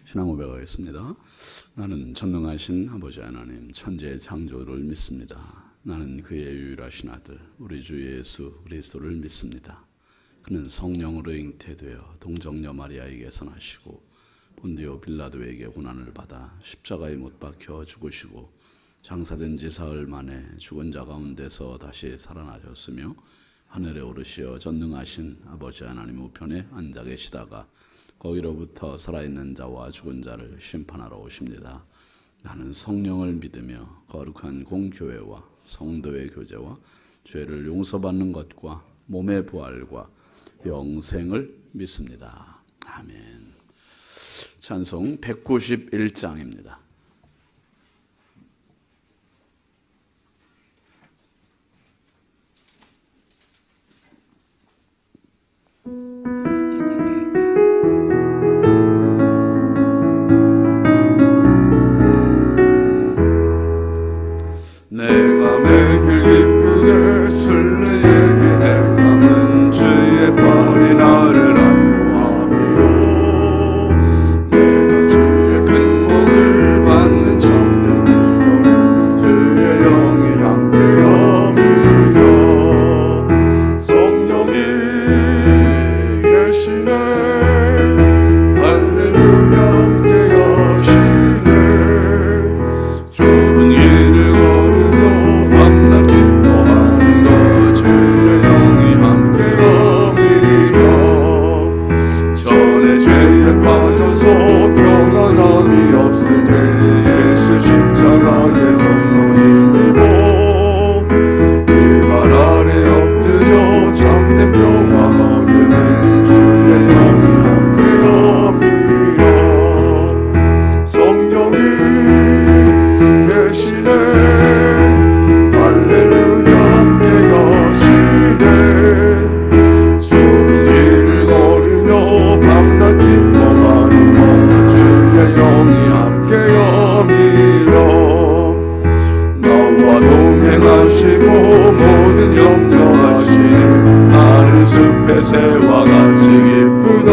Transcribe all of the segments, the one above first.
신앙 고백하겠습니다. 나는 전능하신 아버지 하나님 천지의 창조를 믿습니다. 나는 그의 유일하신 아들 우리 주 예수 그리스도를 믿습니다. 그는 성령으로 잉태되어 동정녀 마리아에게서 나시고 본디오 빌라도에게 고난을 받아 십자가에 못 박혀 죽으시고 장사된 지 사흘 만에 죽은 자 가운데서 다시 살아나셨으며 하늘에 오르시어 전능하신 아버지 하나님 우편에 앉아 계시다가 거기로부터 살아있는 자와 죽은 자를 심판하러 오십니다. 나는 성령을 믿으며 거룩한 공교회와 성도의 교제와 죄를 용서받는 것과 몸의 부활과 영생을 믿습니다. 아멘. 찬송 191장입니다. 내가 매일 기쁘게 술래에게 행함은 주의 팔이 나를 안보함이요 내가 주의 큰 복을 받는 참된 비결은 주의 영이 함께함이요 성령이 계시네 할렐루야 함께하시네 좋은 일을 밤낮 기뻐하는 것 주의 영이 함께함이라 전에 죄에 빠져서 평안함이 없을 때 예수 십자가의 권로 힘입어 그 발 아래 엎드려 참된 평화 얻으면 주의 영이 함께함이라 성령이 계시네 모든 염려하시니 나를 숲의 새와 같이 기쁘다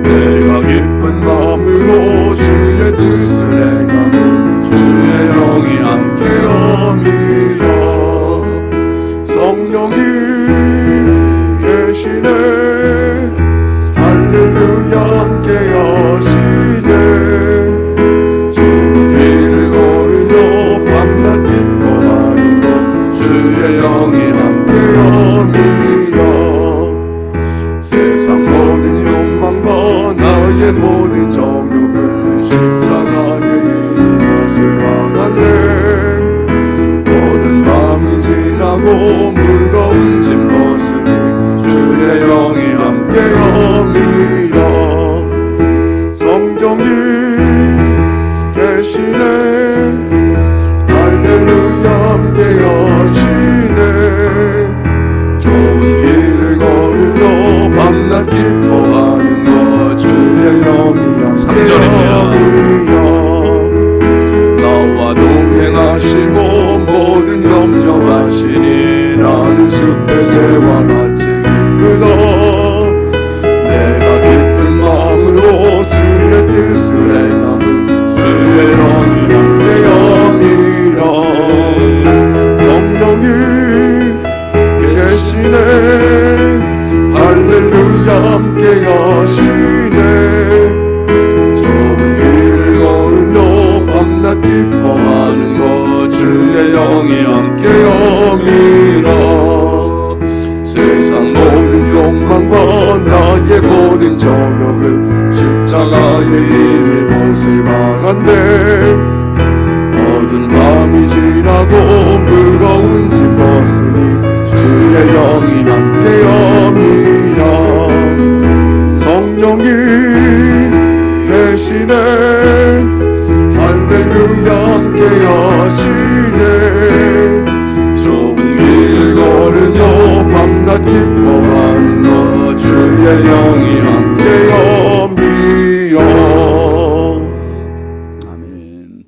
내가 기쁜 마음으로 주의 뜻을 행하고 주의 영이 함께함이라 성령이 계시네 할렐루야 함께하시네 좁은 길을 걸으며 밤낮 기뻐하는 것 주의 영이 함께함이라 세상 모든 욕망과 나의 모든 정욕은 십자가에 이미 몫을 박았네 모든 밤이 지나고 무거운 짐 벗으니 주의 영이 함께함이라 성경이 계시네 할렐루야 함께하시네 좋은 길을 걸으며 밤낮 기뻐하는 것 주의 영이 함께함이라 나와 동행하시고 모든 염려하시니 나는 숲의 새와 같이 기쁘다 내가 기쁜 마음으로 주의 뜻을 행함은 주의 영이 함께함이라 성령이 계시네 할렐루야 함께하시네 좁은 길을 걸으며 밤낮 기뻐하는 것 주의 영이 함께함이라 세상 모든 욕망과 나의 모든 정욕은 십자가에 이미 못을 박았네 모든 밤이 지나고 무거운 짐 벗으니 주의 영이 함께함이라 성령이 계시네 할렐루야 함께하시네 좁은 길을 걸으며 밤낮 기뻐하는 것 주의 영이 함께함이라 아멘.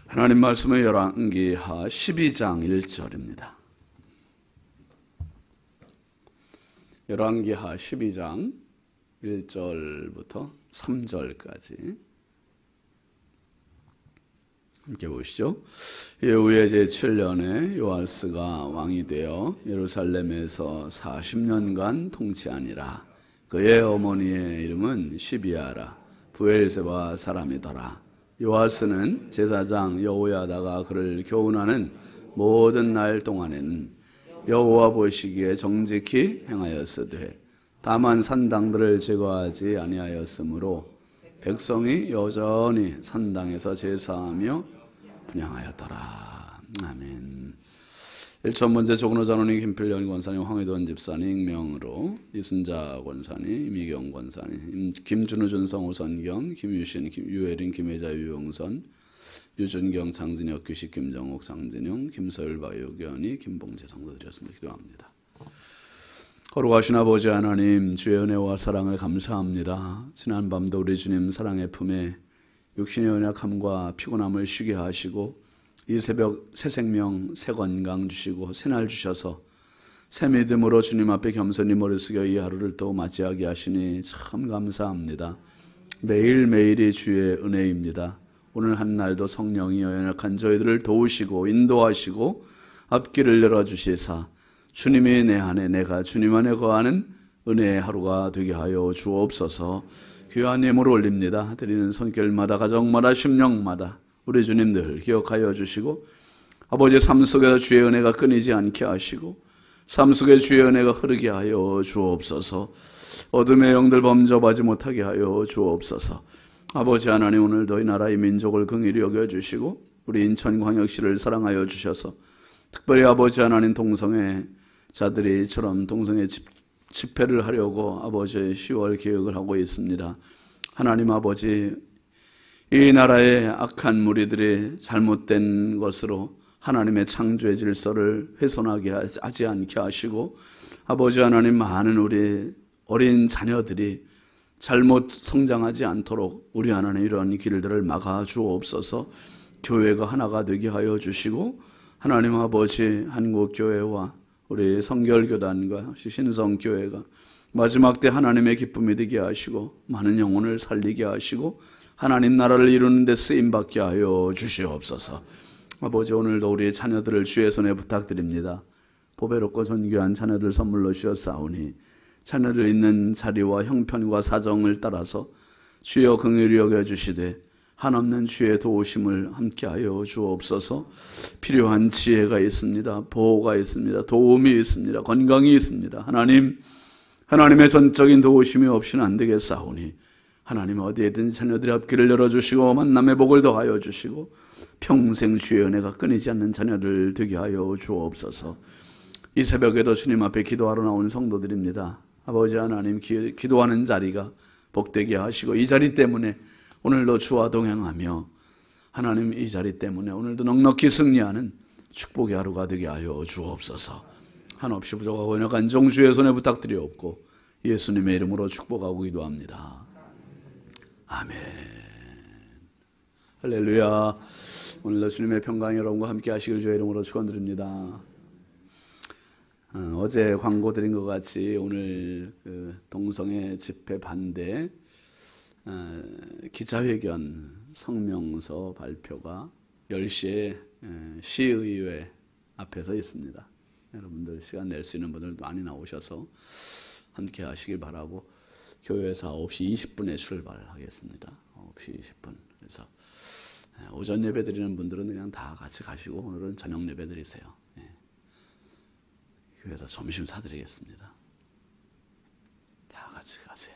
하나님 말씀은 열왕기하 12장 1절입니다. 열왕기하 12장 1절부터 3절까지 함께 보시죠. 예후의 제7년에 요아스가 왕이 되어 예루살렘에서 40년간 통치하니라. 그의 어머니의 이름은 시비아라. 부엘세바 사람이더라. 요아스는 제사장 여호야다가 그를 교훈하는 모든 날 동안에는 여호와 보시기에 정직히 행하였으되 다만 산당들을 제거하지 아니하였으므로 백성이 여전히 산당에서 제사하며 분향하였더라. 아멘. 1천 번째 조근호 장로님, 김필련 권사님, 황희돈 집사님 익명으로, 이순자 권사님, 이미경 권사님, 김준우, 준성, 오선경, 김유신, 유혜린, 김혜자, 유용선, 유준경, 장진혁, 규식, 김정옥, 장진영, 김서율, 박유견이, 김봉재 성도드렸습니다. 기도합니다. 거룩하신 아버지 하나님, 주의 은혜와 사랑을 감사합니다. 지난 밤도 우리 주님 사랑의 품에 육신의 연약함과 피곤함을 쉬게 하시고 이 새벽 새 생명, 새 건강 주시고 새날 주셔서 새 믿음으로 주님 앞에 겸손히 머리 숙여 이 하루를 또 맞이하게 하시니 참 감사합니다. 매일매일이 주의 은혜입니다. 오늘 한 날도 성령이 연약한 저희들을 도우시고 인도하시고 앞길을 열어주시사 주님이 내 안에 내가 주님 안에 거하는 은혜의 하루가 되게 하여 주옵소서. 귀한 예물을 올립니다. 드리는 손길마다 가정마다 심령마다 우리 주님들 기억하여 주시고 아버지의 삶 속에서 주의 은혜가 끊이지 않게 하시고 삶 속에 주의 은혜가 흐르게 하여 주옵소서. 어둠의 영들 범접하지 못하게 하여 주옵소서. 아버지 하나님, 오늘도 이 나라의 민족을 긍휼히 여겨주시고 우리 인천광역시를 사랑하여 주셔서 특별히 아버지 하나님 동성애 자들이처럼 동성애 집회를 하려고 아버지의 10월 계획을 하고 있습니다. 하나님 아버지, 이 나라의 악한 무리들이 잘못된 것으로 하나님의 창조의 질서를 훼손하게 하지 않게 하시고 아버지 하나님, 많은 우리 어린 자녀들이 잘못 성장하지 않도록 우리 하나님 이러한 길들을 막아 주옵소서. 교회가 하나가 되게 하여 주시고 하나님 아버지, 한국교회와 우리 성결교단과 신성교회가 마지막 때 하나님의 기쁨이 되게 하시고 많은 영혼을 살리게 하시고 하나님 나라를 이루는 데 쓰임받게 하여 주시옵소서. 아버지, 오늘도 우리의 자녀들을 주의 손에 부탁드립니다. 보배롭고 존귀한 자녀들 선물로 주셨사오니 자녀들 있는 자리와 형편과 사정을 따라서 주여 긍휼히 여겨주시되 한없는 주의 도우심을 함께하여 주옵소서. 필요한 지혜가 있습니다. 보호가 있습니다. 도움이 있습니다. 건강이 있습니다. 하나님의 전적인 도우심이 없이는 안 되겠사오니 하나님 어디에든 자녀들의 앞길을 열어주시고 만남의 복을 더하여 주시고 평생 주의 은혜가 끊이지 않는 자녀들 되게 하여 주옵소서. 이 새벽에도 주님 앞에 기도하러 나온 성도들입니다. 아버지 하나님, 기도하는 자리가 복되게 하시고 이 자리 때문에 오늘도 주와 동행하며 하나님 이 자리 때문에 오늘도 넉넉히 승리하는 축복의 하루가 되게 하여 주옵소서. 한없이 부족하고 연약한 종주의 손에 부탁드리옵고 예수님의 이름으로 축복하고 기도합니다. 아멘. 할렐루야. 오늘도 주님의 평강 여러분과 함께 하시길 주의 이름으로 축원드립니다. 어제 광고 드린 것 같이 오늘 동성애 집회 반대 기자회견 성명서 발표가 10시에 시의회 앞에서 있습니다. 여러분들 시간 낼 수 있는 분들 많이 나오셔서 함께 하시길 바라고 교회에서 9시 20분에 출발하겠습니다. 9시 20분. 그래서 오전 예배 드리는 분들은 그냥 다 같이 가시고 오늘은 저녁 예배 드리세요. 교회에서 점심 사드리겠습니다. 다 같이 가세요.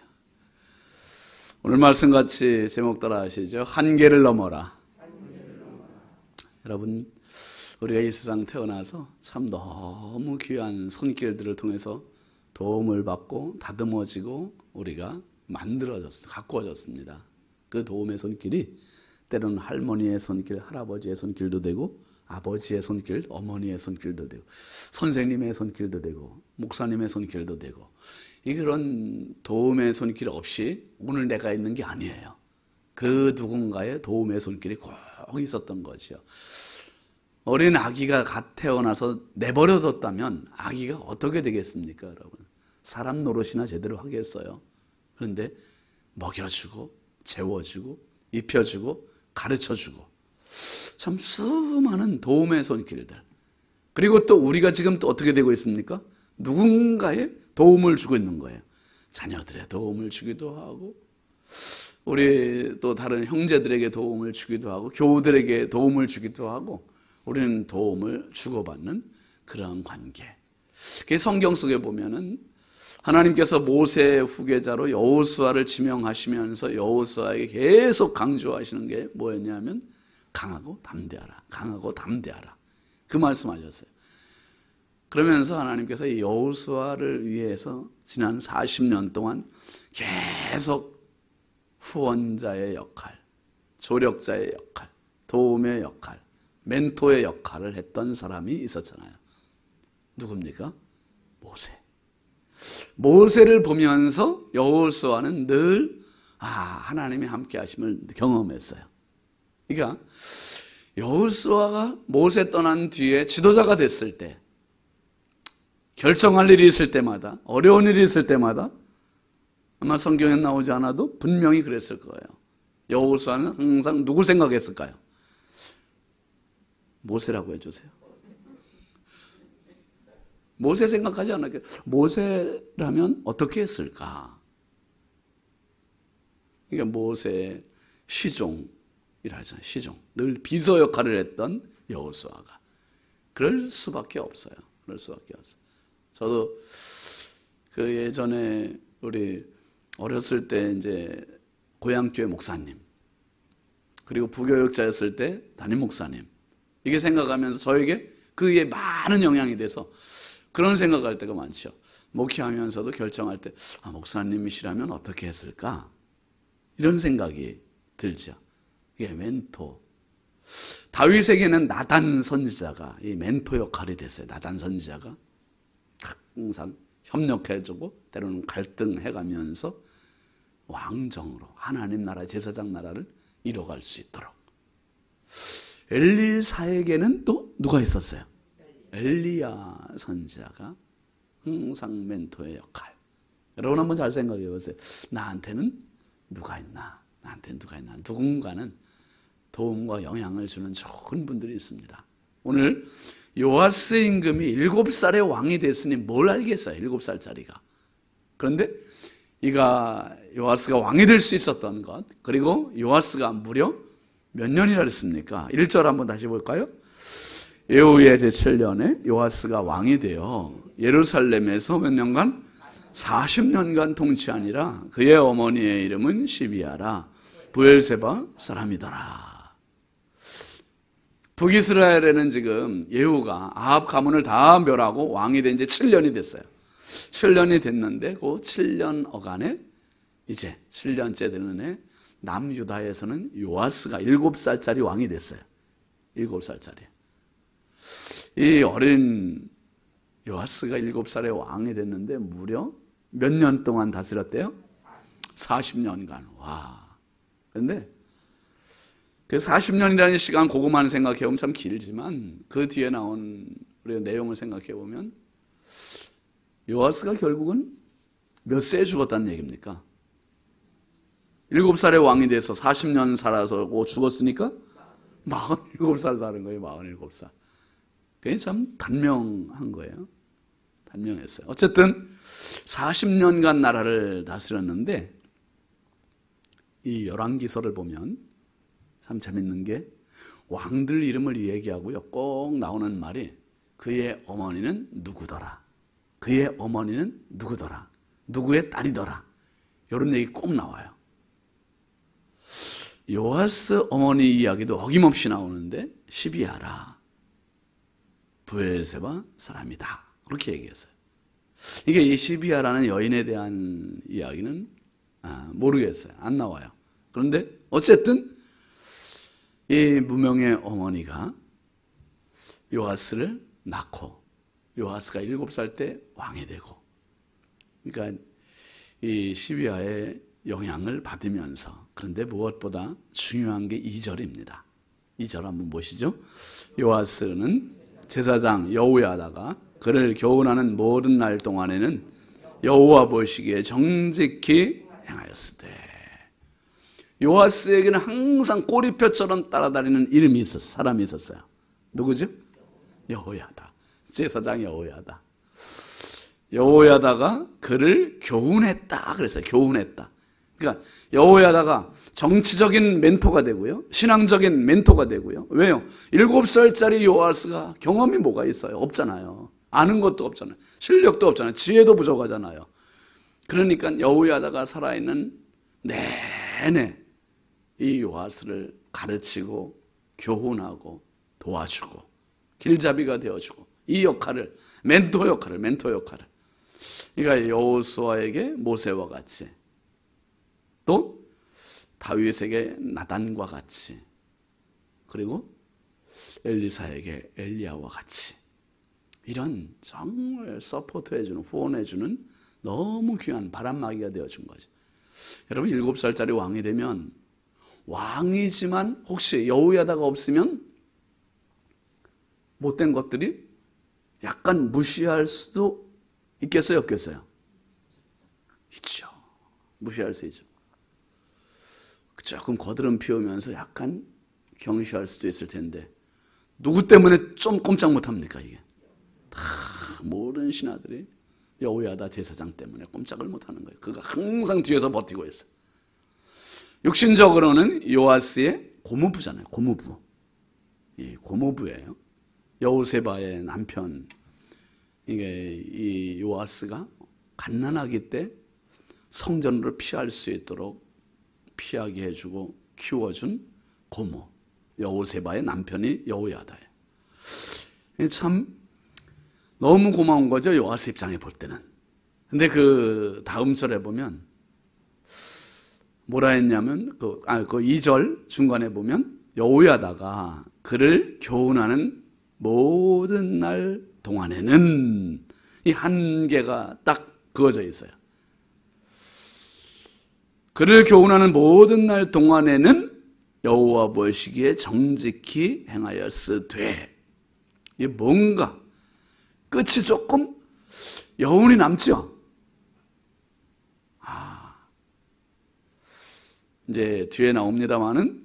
오늘 말씀같이 제목 따라 하시죠. 한계를 넘어라. 여러분, 우리가 이 세상 태어나서 참 너무 귀한 손길들을 통해서 도움을 받고 다듬어지고 우리가 가꾸어졌습니다. 그 도움의 손길이 때로는 할머니의 손길, 할아버지의 손길도 되고 아버지의 손길, 어머니의 손길도 되고 선생님의 손길도 되고 목사님의 손길도 되고 이런 도움의 손길 없이 오늘 내가 있는 게 아니에요. 그 누군가의 도움의 손길이 꼭 있었던 거죠. 어린 아기가 갓 태어나서 내버려뒀다면 아기가 어떻게 되겠습니까, 여러분? 사람 노릇이나 제대로 하겠어요? 그런데 먹여주고 재워주고 입혀주고 가르쳐주고 참 수많은 도움의 손길들. 그리고 또 우리가 지금 또 어떻게 되고 있습니까? 누군가의 도움을 주고 있는 거예요. 자녀들의 도움을 주기도 하고 우리 또 다른 형제들에게 도움을 주기도 하고 교우들에게 도움을 주기도 하고 우리는 도움을 주고받는 그런 관계. 성경 속에 보면은 하나님께서 모세의 후계자로 여호수아를 지명하시면서 여호수아에게 계속 강조하시는 게 뭐였냐면 강하고 담대하라. 강하고 담대하라. 그 말씀하셨어요. 그러면서 하나님께서 이 여호수아를 위해서 지난 40년 동안 계속 후원자의 역할, 조력자의 역할, 도움의 역할, 멘토의 역할을 했던 사람이 있었잖아요. 누굽니까? 모세. 모세를 보면서 여호수아는 늘 하나님이 함께 하심을 경험했어요. 그러니까 여호수아가 모세 떠난 뒤에 지도자가 됐을 때 결정할 일이 있을 때마다 어려운 일이 있을 때마다 아마 성경에 나오지 않아도 분명히 그랬을 거예요. 여호수아는 항상 누구 생각했을까요? 모세라고 해주세요. 모세 생각하지 않았겠어요. 모세라면 어떻게 했을까? 그러니까 모세의 시종이라 하잖아요. 시종. 늘 비서 역할을 했던 여호수아가 그럴 수밖에 없어요. 그럴 수밖에 없어요. 저도 그 예전에 우리 어렸을 때 이제 고향교회 목사님 그리고 부교육자였을 때 담임 목사님 이게 생각하면서 저에게 그에 많은 영향이 돼서 그런 생각할 때가 많죠. 목회하면서도 결정할 때 목사님이시라면 어떻게 했을까? 이런 생각이 들죠. 이게 멘토. 다윗에게는 나단 선지자가 이 멘토 역할이 됐어요. 나단 선지자가 항상 협력해주고 때로는 갈등해가면서 왕정으로 하나님 나라 제사장 나라를 이뤄갈 수 있도록. 엘리사에게는 또 누가 있었어요? 엘리야 선지자가 항상 멘토의 역할. 여러분 한번 잘 생각해 보세요. 나한테는 누가 있나? 나한테는 누가 있나? 누군가는 도움과 영향을 주는 좋은 분들이 있습니다. 오늘 요아스 임금이 7살의 왕이 됐으니 뭘 알겠어요? 7살짜리가. 그런데 이가 요아스가 왕이 될 수 있었던 것, 그리고 요아스가 무려 몇 년이라 그랬습니까? 1절 한번 다시 볼까요? 예후의 제7년에 요아스가 왕이 되어 예루살렘에서 몇 년간? 40년간 통치하니라. 그의 어머니의 이름은 시비아라. 부엘세바 사람이더라. 북이스라엘에는 지금 예후가 아합 가문을 다 멸하고 왕이 된 지 7년이 됐어요. 7년이 됐는데 그 7년 어간에 이제 7년째 되는 해 남유다에서는 요아스가 7살짜리 왕이 됐어요. 7살짜리. 이 어린 요아스가 7살의 왕이 됐는데 무려 몇 년 동안 다스렸대요? 40년간. 와. 그런데 그 40년이라는 시간 그것만 생각해 보면 참 길지만 그 뒤에 나온 우리가 내용을 생각해 보면 요아스가 결국은 몇 세에 죽었다는 얘기입니까? 7살의 왕이 돼서 40년 살아서 죽었으니까 47살 사는 거예요. 47살. 그게 참 단명한 거예요. 단명했어요. 어쨌든 40년간 나라를 다스렸는데 이 열왕기서를 보면 참 재밌는 게 왕들 이름을 얘기하고요. 꼭 나오는 말이 그의 어머니는 누구더라. 그의 어머니는 누구더라. 누구의 딸이더라. 이런 얘기 꼭 나와요. 요아스 어머니 이야기도 어김없이 나오는데 시비아라. 부엘세바 사람이다. 그렇게 얘기했어요. 이게 이 시비아라는 여인에 대한 이야기는 모르겠어요. 안 나와요. 그런데 어쨌든 이 무명의 어머니가 요아스를 낳고 요아스가 7살 때 왕이 되고 그러니까 이 시비아의 영향을 받으면서 그런데 무엇보다 중요한 게 2절입니다. 2절 한번 보시죠. 요아스는 제사장 여호야다가 그를 교훈하는 모든 날 동안에는 여호와 보시기에 정직히 행하였으되. 요아스에게는 항상 꼬리표처럼 따라다니는 이름이 있었어요. 사람이 있었어요. 누구죠? 여호야다. 제사장 여호야다. 여호야다가 그를 교훈했다. 그래서 교훈했다. 그러니까 여호야다가 정치적인 멘토가 되고요, 신앙적인 멘토가 되고요. 왜요? 7살짜리 요아스가 경험이 뭐가 있어요? 없잖아요. 아는 것도 없잖아요. 실력도 없잖아요. 지혜도 부족하잖아요. 그러니까 여호야다가 살아있는 내내 이 요아스를 가르치고 교훈하고 도와주고 길잡이가 되어주고, 이 역할을, 멘토 역할을. 그러니까 여호수아에게 모세와 같이, 또 다윗에게 나단과 같이, 그리고 엘리사에게 엘리야와 같이, 이런 정말 서포트해주는, 후원해주는 너무 귀한 바람막이가 되어준 거죠. 여러분, 7살짜리 왕이 되면 왕이지만 혹시 여호야다가 없으면 못된 것들이 약간 무시할 수도 있겠어요, 없겠어요? 있죠. 무시할 수 있죠. 조금 거드름 피우면서 약간 경시할 수도 있을 텐데, 누구 때문에 좀 꼼짝 못합니까? 이게 다 모든 신하들이 여호야다 제사장 때문에 꼼짝을 못하는 거예요. 그가 항상 뒤에서 버티고 있어요. 육신적으로는 요아스의 고모부잖아요. 고모부. 이 고모부예요. 여호세바의 남편. 이게 이 요아스가 갓난아기 때 성전으로 피할 수 있도록 피하게 해주고 키워준 고모. 여호세바의 남편이 여호야다예요. 참 너무 고마운 거죠, 요아스 입장에 볼 때는. 근데 그 다음 절에 보면 뭐라 했냐면, 그 2절 중간에 보면 여호야다가 그를 교훈하는 모든 날 동안에는, 이 한계가 딱 그어져 있어요. 그를 교훈하는 모든 날 동안에는 여호와 보시기에 정직히 행하였으되. 이게 뭔가 끝이 조금 여운이 남죠. 이제 뒤에 나옵니다마는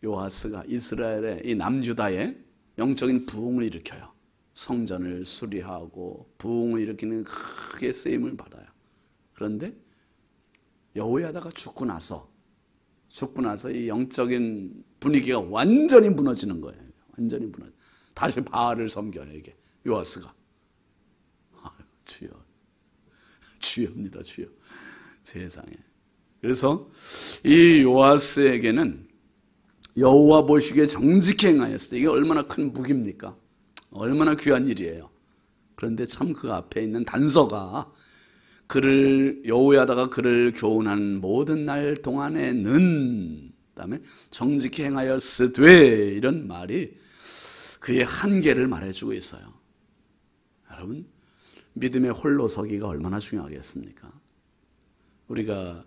요아스가 이스라엘의, 이 남유다의 영적인 부흥을 일으켜요. 성전을 수리하고 부흥을 일으키는 크게 쓰임을 받아요. 그런데 여호야다가 죽고 나서 이 영적인 분위기가 완전히 무너지는 거예요. 완전히 무너져. 다시 바알을 섬겨요, 이게 요아스가. 주여, 주여입니다, 주여. 세상에. 그래서 이 요아스에게는 여호와 보시기에 정직히 행하였을 때, 이게 얼마나 큰 무기입니까? 얼마나 귀한 일이에요. 그런데 참 그 앞에 있는 단서가, 그를, 여호야다가 그를 교훈한 모든 날 동안에는, 그다음에 정직히 행하였으되, 이런 말이 그의 한계를 말해주고 있어요. 여러분, 믿음의 홀로 서기가 얼마나 중요하겠습니까? 우리가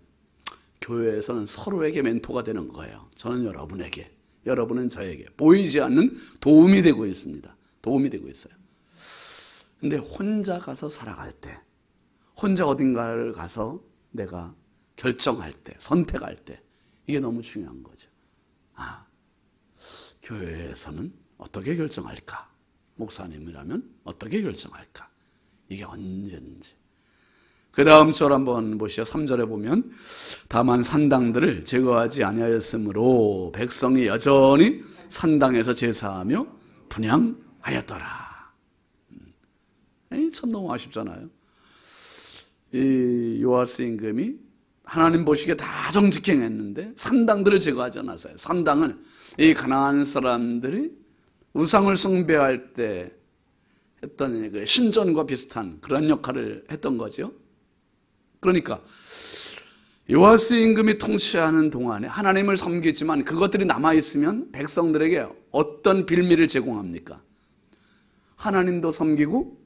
교회에서는 서로에게 멘토가 되는 거예요. 저는 여러분에게, 여러분은 저에게 보이지 않는 도움이 되고 있습니다. 도움이 되고 있어요. 근데 혼자 가서 살아갈 때, 혼자 어딘가를 가서 내가 결정할 때, 선택할 때, 이게 너무 중요한 거죠. 교회에서는 어떻게 결정할까? 목사님이라면 어떻게 결정할까? 이게 언제인지. 그 다음 절 한번 보시죠. 3절에 보면 다만 산당들을 제거하지 아니하였으므로 백성이 여전히 산당에서 제사하며 분향하였더라. 참 너무 아쉽잖아요. 이 요아스 임금이 하나님 보시기에 다 정직히 행했는데 산당들을 제거하지 않았어요. 산당은 이 가나안 사람들이 우상을 숭배할 때 했던 그 신전과 비슷한 그런 역할을 했던 거죠. 그러니까 요아스 임금이 통치하는 동안에 하나님을 섬기지만 그것들이 남아있으면 백성들에게 어떤 빌미를 제공합니까? 하나님도 섬기고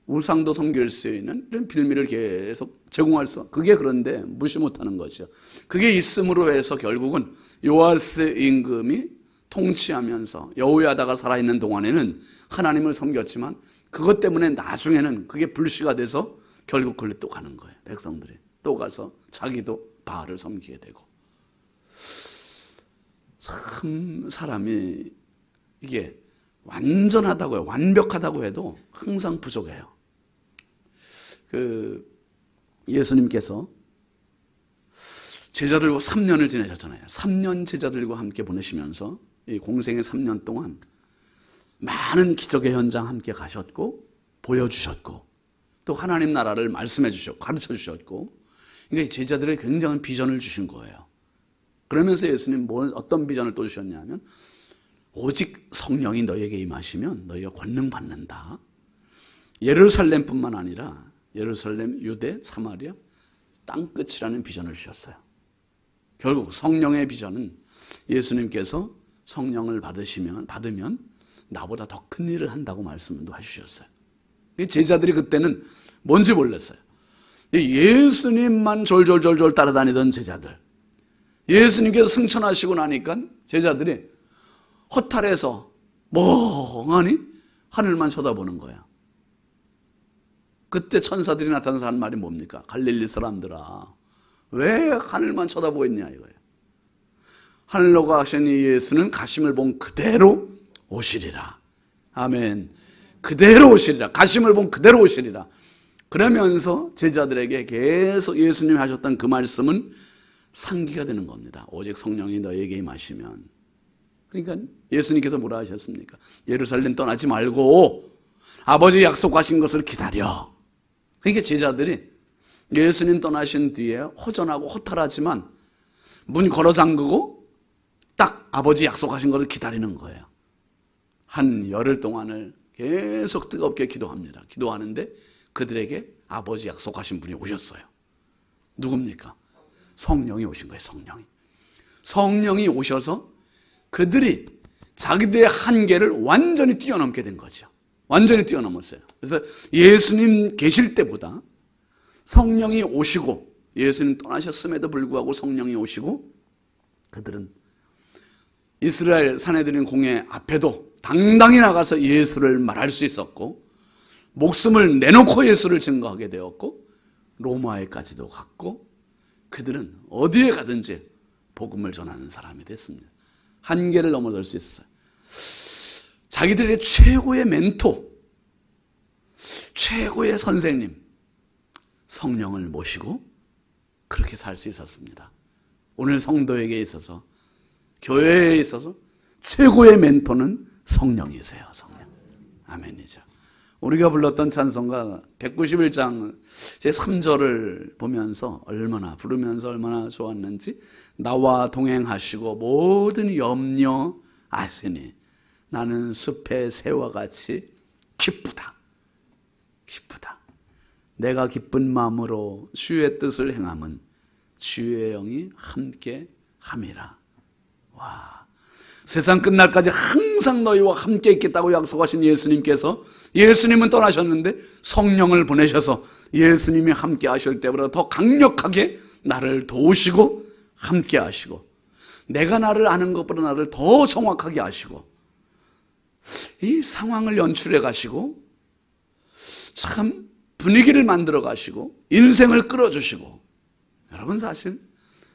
우상도 섬길 수 있는 이런 빌미를 계속 제공할 수, 그게 그런데 무시 못하는 거죠. 그게 있음으로 해서 결국은 요아스 임금이 통치하면서 여호야다가 살아있는 동안에는 하나님을 섬겼지만 그것 때문에 나중에는 그게 불씨가 돼서 결국 그걸로 또 가는 거예요. 백성들이 또 가서 자기도 바알을 섬기게 되고. 참 사람이 이게 완전하다고 해요. 완벽하다고 해도 항상 부족해요. 예수님께서 제자들과 3년을 지내셨잖아요. 3년 제자들과 함께 보내시면서 이 공생의 3년 동안 많은 기적의 현장 함께 가셨고 보여주셨고 또 하나님 나라를 말씀해 주셨고 가르쳐 주셨고, 그러니까 제자들에게 굉장한 비전을 주신 거예요. 그러면서 예수님 어떤 비전을 또 주셨냐면, 오직 성령이 너에게 임하시면 너희가 권능 받는다. 예루살렘뿐만 아니라 예루살렘, 유대, 사마리아 땅끝이라는 비전을 주셨어요. 결국 성령의 비전은 예수님께서 성령을 받으면 나보다 더 큰 일을 한다고 말씀도 해주셨어요. 제자들이 그때는 뭔지 몰랐어요. 예수님만 졸졸졸졸 따라다니던 제자들, 예수님께서 승천하시고 나니까 제자들이 허탈해서 멍하니 하늘만 쳐다보는 거야. 그때 천사들이 나타나서 하는 말이 뭡니까? 갈릴리 사람들아, 왜 하늘만 쳐다보고 있냐 이거예요. 하늘로 가신 이 예수는 가심을 본 그대로 오시리라. 아멘. 그대로 오시리라. 가심을 본 그대로 오시리라. 그러면서 제자들에게 계속 예수님이 하셨던 그 말씀은 상기가 되는 겁니다. 오직 성령이 너에게 임하시면. 그러니까 예수님께서 뭐라 하셨습니까? 예루살렘 떠나지 말고 아버지 약속하신 것을 기다려. 그러니까 제자들이 예수님 떠나신 뒤에 허전하고 허탈하지만 문 걸어 잠그고 딱 아버지 약속하신 것을 기다리는 거예요. 한 열흘 동안을 계속 뜨겁게 기도합니다. 기도하는데 그들에게 아버지 약속하신 분이 오셨어요. 누굽니까? 성령이 오신 거예요. 성령이 오셔서 그들이 자기들의 한계를 완전히 뛰어넘게 된 거죠. 완전히 뛰어넘었어요. 그래서 예수님 계실 때보다 성령이 오시고, 예수님 떠나셨음에도 불구하고 성령이 오시고, 그들은 이스라엘 사내들인 공회 앞에도 당당히 나가서 예수를 말할 수 있었고, 목숨을 내놓고 예수를 증거하게 되었고, 로마에까지도 갔고, 그들은 어디에 가든지 복음을 전하는 사람이 됐습니다. 한계를 넘어설 수 있어요. 자기들의 최고의 멘토, 최고의 선생님, 성령을 모시고 그렇게 살 수 있었습니다. 오늘 성도에게 있어서, 교회에 있어서 최고의 멘토는 성령이세요. 성령. 아멘이죠. 우리가 불렀던 찬송가 191장 제3절을 보면서 부르면서 얼마나 좋았는지, 나와 동행하시고 모든 염려 아시니 나는 숲의 새와 같이 기쁘다. 내가 기쁜 마음으로 주의 뜻을 행함은 주의 영이 함께 함이라. 와, 세상 끝날까지 항상 너희와 함께 있겠다고 약속하신 예수님께서, 예수님은 떠나셨는데 성령을 보내셔서 예수님이 함께 하실 때보다 더 강력하게 나를 도우시고 함께 하시고, 내가 나를 아는 것보다 나를 더 정확하게 아시고, 이 상황을 연출해 가시고 참 분위기를 만들어 가시고 인생을 끌어주시고, 여러분 사실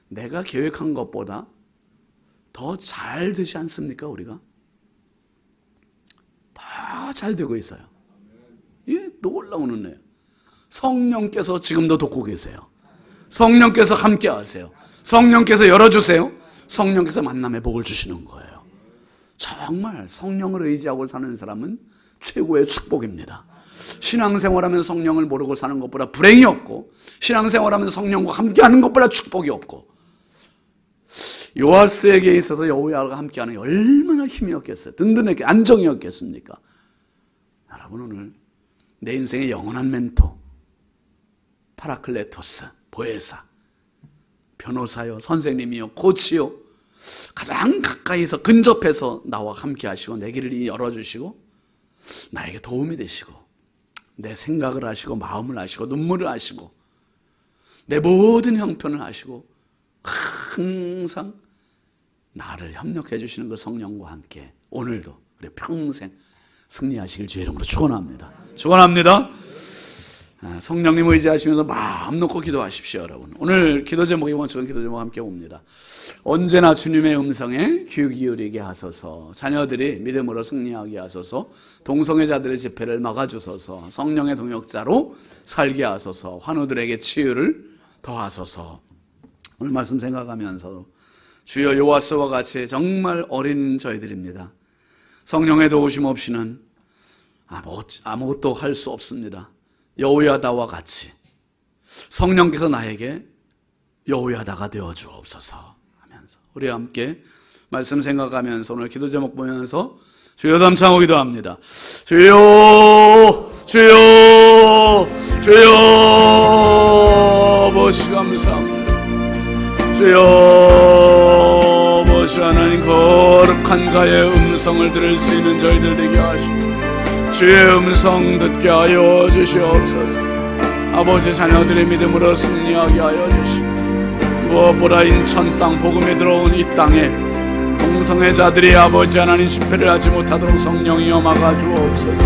내가 계획한 것보다 더 잘 되지 않습니까? 우리가 더 잘 되고 있어요. 이게 놀라운 은혜예요. 성령께서 지금도 돕고 계세요. 성령께서 함께 하세요. 성령께서 열어주세요. 성령께서 만남의 복을 주시는 거예요. 정말 성령을 의지하고 사는 사람은 최고의 축복입니다. 신앙생활하면 성령을 모르고 사는 것보다 불행이 없고, 신앙생활하면 성령과 함께하는 것보다 축복이 없고, 요아스에게 있어서 여호야가 함께하는 게 얼마나 힘이었겠어요. 든든하게 안정이었겠습니까? 여러분, 오늘 내 인생의 영원한 멘토 파라클레토스, 보혜사, 변호사요, 선생님이요, 코치요, 가장 가까이서 근접해서 나와 함께 하시고 내 길을 열어주시고 나에게 도움이 되시고 내 생각을 아시고 마음을 아시고 눈물을 아시고 내 모든 형편을 아시고 항상 나를 협력해 주시는 그 성령과 함께 오늘도 우리 평생 승리하시길 주의 이름으로 축원합니다. 축원합니다. 성령님 의지하시면서 마음 놓고 기도하십시오, 여러분. 오늘 기도 제목이 원초는 기도 제목 함께 봅니다. 언제나 주님의 음성에 귀 기울이게 하소서. 자녀들이 믿음으로 승리하게 하소서. 동성애자들의 집회를 막아주소서. 성령의 동역자로 살게 하소서. 환우들에게 치유를 더하소서. 오늘 말씀 생각하면서 주여 요아스와 같이 정말 어린 저희들입니다. 성령의 도우심 없이는 아무것도 할 수 없습니다. 여호야다와 같이 성령께서 나에게 여호야다가 되어 주옵소서 하면서 우리 함께 말씀 생각하면서 오늘 기도 제목 보면서 주여 삼창호 기도합니다. 주여 주여 주여 아버지 감사합니다. 주여 아버지 하나님 거룩한 자의 음성을 들을 수 있는 저희들 되게 하시고 주의 음성 듣게 하여 주시옵소서. 아버지 자녀들의 믿음으로 승리하게 하여 주시고 무엇보다 인천 땅 복음에 들어온 이 땅에 동성애자들이 아버지 하나님 집회를 하지 못하도록 성령이여 막아 주옵소서.